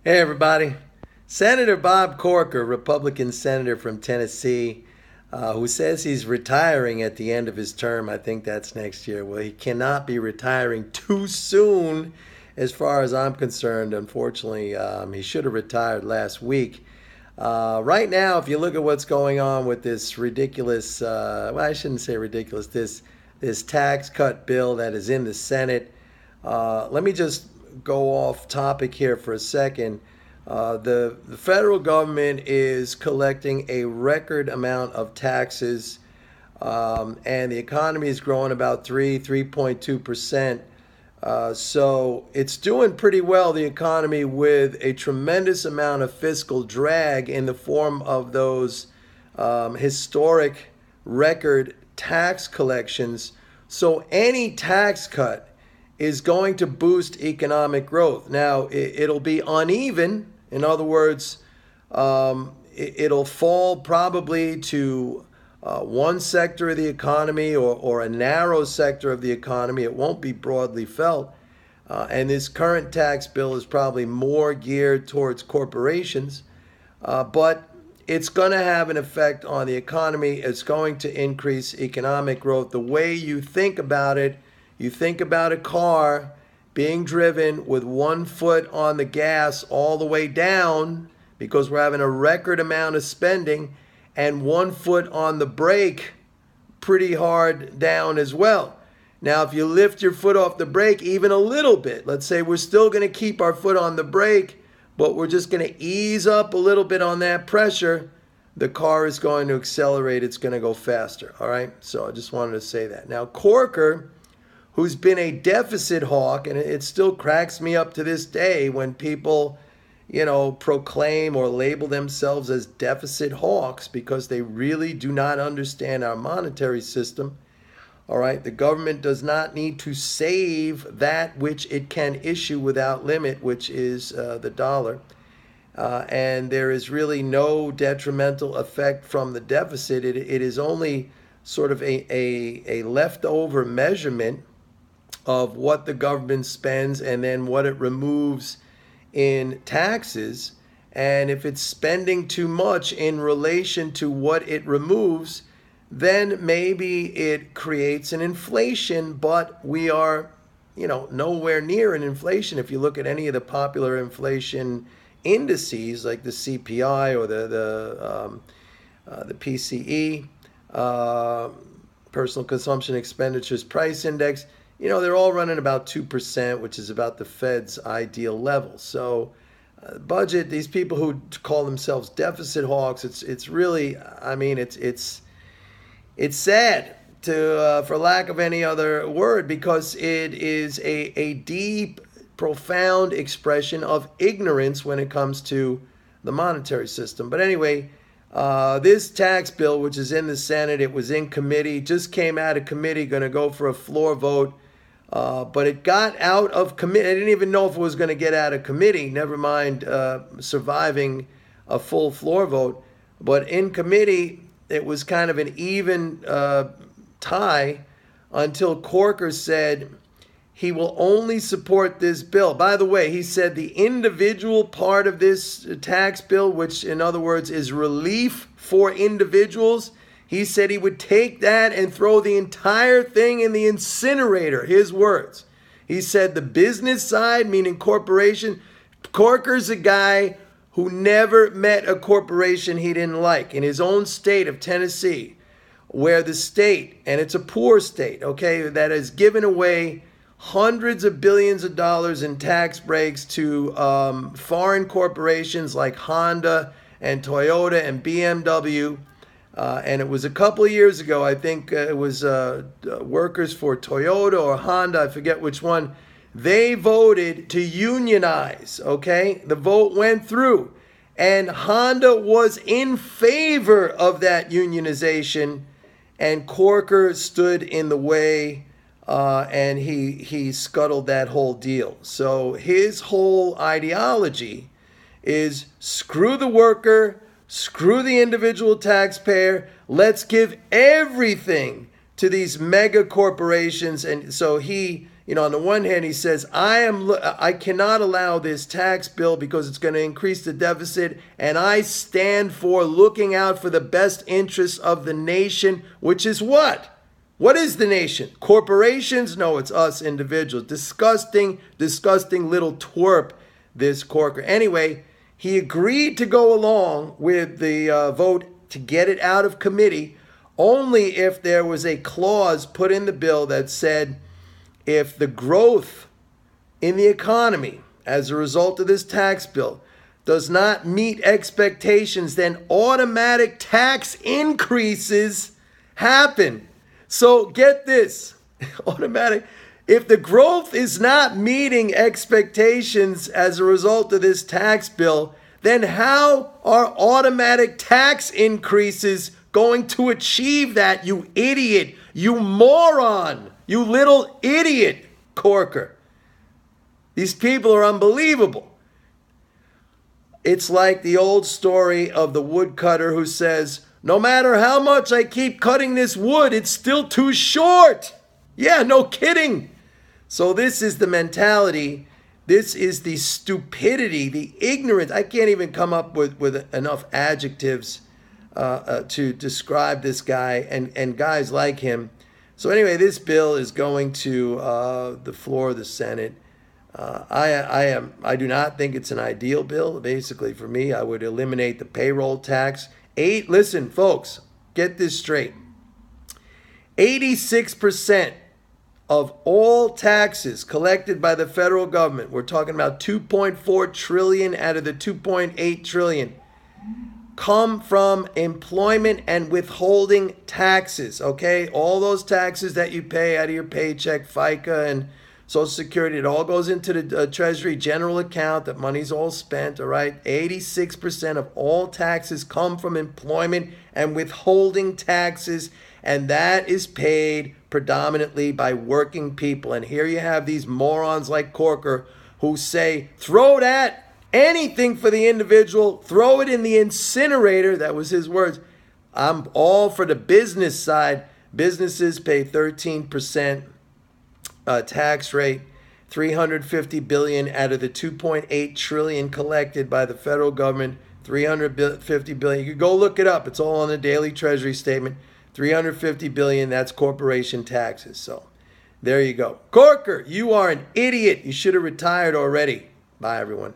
Hey, everybody. Senator Bob Corker, Republican senator from Tennessee, who says he's retiring at the end of his term. I think that's next year. Well, he cannot be retiring too soon, as far as I'm concerned. Unfortunately, he should have retired last week. Right now, if you look at what's going on with this ridiculous, well, I shouldn't say ridiculous, this tax cut bill that is in the Senate. Let me just go off topic here for a second. The federal government is collecting a record amount of taxes, and the economy is growing about 3.2%. So it's doing pretty well, the economy, with a tremendous amount of fiscal drag in the form of those historic record tax collections. So any tax cut is going to boost economic growth. Now, it'll be uneven. In other words, it'll fall probably to one sector of the economy or a narrow sector of the economy. It won't be broadly felt. And this current tax bill is probably more geared towards corporations. But it's going to have an effect on the economy. It's going to increase economic growth. The way you think about it, you think about a car being driven with one foot on the gas all the way down because we're having a record amount of spending, and one foot on the brake pretty hard down as well. Now, if you lift your foot off the brake even a little bit, let's say we're still going to keep our foot on the brake, but we're just going to ease up a little bit on that pressure, the car is going to accelerate. It's going to go faster. All right. So I just wanted to say that. Now, Corker, who's been a deficit hawk, and it still cracks me up to this day when people, proclaim or label themselves as deficit hawks because they really do not understand our monetary system. All right, the government does not need to save that which it can issue without limit, which is the dollar. And there is really no detrimental effect from the deficit. It is only sort of a leftover measurement of what the government spends and then what it removes in taxes. And if it's spending too much in relation to what it removes, then maybe it creates an inflation, but we are, nowhere near an inflation. If you look at any of the popular inflation indices like the CPI or the PCE, Personal Consumption Expenditures Price Index, they're all running about 2%, which is about the Fed's ideal level. So budget, these people who call themselves deficit hawks, it's really, it's sad, for lack of any other word, because it is a deep, profound expression of ignorance when it comes to the monetary system. But anyway, this tax bill, which is in the Senate, it was in committee, just came out of committee, going to go for a floor vote. But it got out of committee. I didn't even know if it was going to get out of committee, never mind surviving a full floor vote. But in committee, it was kind of an even tie until Corker said he will only support this bill. By the way, he said the individual part of this tax bill, which in other words is relief for individuals, he said he would take that and throw the entire thing in the incinerator. His words. He said the business side, meaning corporation, Corker's a guy who never met a corporation he didn't like. In his own state of Tennessee, where the state, and it's a poor state, okay, that has given away hundreds of billions of dollars in tax breaks to foreign corporations like Honda and Toyota and BMW. And it was a couple of years ago, I think it was workers for Toyota or Honda, I forget which one. They voted to unionize, okay? The vote went through. And Honda was in favor of that unionization. And Corker stood in the way, and he scuttled that whole deal. So his whole ideology is screw the worker, screw the individual taxpayer. Let's give everything to these mega corporations. And so he on the one hand, he says, I cannot allow this tax bill because it's going to increase the deficit, and I stand for looking out for the best interests of the nation, which is what? What is the nation? Corporations? No, it's us individuals. Disgusting, disgusting little twerp, this Corker. Anyway, he agreed to go along with the vote to get it out of committee only if there was a clause put in the bill that said, if the growth in the economy as a result of this tax bill does not meet expectations, then automatic tax increases happen. So get this, automatic. If the growth is not meeting expectations as a result of this tax bill, then how are automatic tax increases going to achieve that, you idiot, you moron? You little idiot, Corker. These people are unbelievable. It's like the old story of the woodcutter who says, no matter how much I keep cutting this wood, it's still too short. Yeah, no kidding. So this is the mentality. This is the stupidity, the ignorance. I can't even come up with enough adjectives to describe this guy and guys like him. So anyway, this bill is going to the floor of the Senate. I do not think it's an ideal bill. Basically, for me, I would eliminate the payroll tax. Listen, folks, get this straight. 86% of all taxes collected by the federal government, we're talking about 2.4 trillion out of the 2.8 trillion, come from employment and withholding taxes, okay? All those taxes that you pay out of your paycheck, FICA and Social Security, it all goes into the Treasury general account. That money's all spent, all right? 86% of all taxes come from employment and withholding taxes, and that is paid predominantly by working people. And here you have these morons like Corker who say, throw that. Anything for the individual, throw it in the incinerator. That was his words. I'm all for the business side. Businesses pay 13% tax rate, $350 billion out of the $2.8 trillion collected by the federal government. $350 billion. You can go look it up. It's all on the daily Treasury statement. $350 billion. That's corporation taxes. So there you go. Corker, you are an idiot. You should have retired already. Bye, everyone.